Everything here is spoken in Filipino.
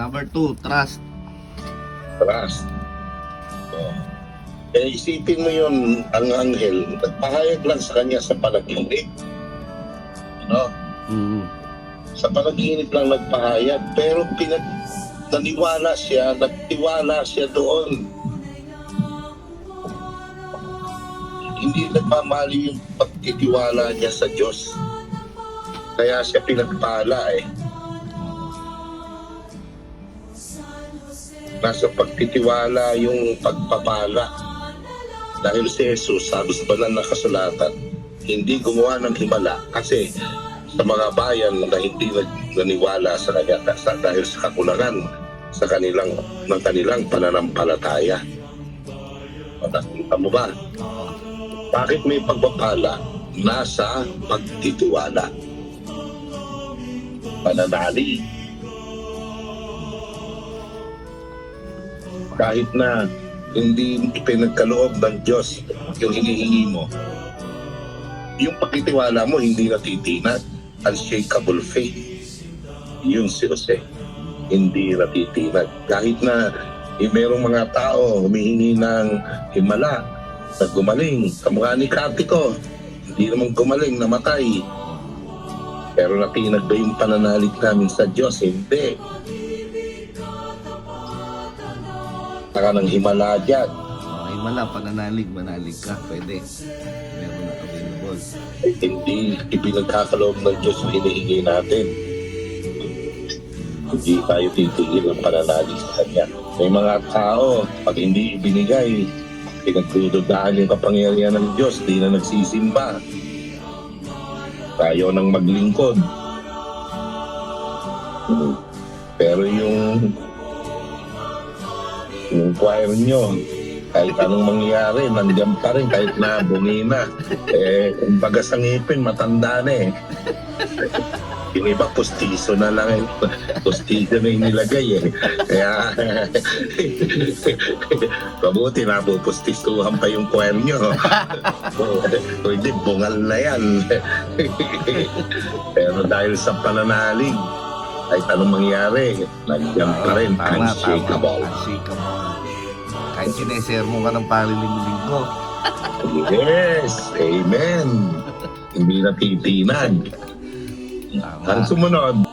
Number 2, trust. Trust. Oh. Eh, isipin mo yun, ang anghel, nagpahayag lang sa kanya sa panaginip. No? Mm. Sa panaginip lang nagpahayag, pero nagtiwala siya doon. Hindi nagmamali yung pagtitiwala niya sa Diyos. Kaya siya pinagpala eh. Nasa pagtitiwala yung pagpapala. Dahil si Jesus, sabi sa banal na kasulatan, hindi gumawa ng himala kasi sa mga bayan na hindi naniwala sa kanya dahil sa kakulangan ng kanilang pananampalataya. Nakita mo ba? Bakit may pagpapala? Nasa pagtitiwala. Pananalig. Kahit na hindi pinagkaloob ng Diyos yung hinihingi mo, yung pagtitiwala mo hindi natitinag. Unshakable faith. Yung si Jose, hindi natitinag. Kahit na merong mga tao humihingi ng himala na gumaling. Kamukha ni Katiko, hindi naman gumaling, namatay. Pero natinag ba yung pananalig namin sa Diyos? Hindi. Saka ng himala dyan. Okay, mala, pananalig, manalig ka. Pwede. Meron na available. Hindi ipinagkakaloob ng Diyos yung hinihingi natin. Hindi tayo titigil ng pananalig sa Kanya. May mga tao, pag hindi ibinigay, pinagdududahan yung kapangyarihan ng Diyos, di na nagsisimba. Tayo nang maglingkod. Pero yung choir nyo, kahit anong mangyari, nandiyan pa rin kahit na bungi na. Kumbaga sa ngipin, matanda na eh. Yung iba, postiso na lang eh. Postiso na yung nilagay eh. Kaya, mabuti na po, postisuhan pa yung choir nyo. O hindi, bungal na yan. Pero dahil sa pananalig, kahit anong mangyari, nandiyan pa rin, unshakable. Unshakable. Kahit sinesermo ka ng pariling-linggo. Yes, amen. Hindi natitinag. Ang sumunod,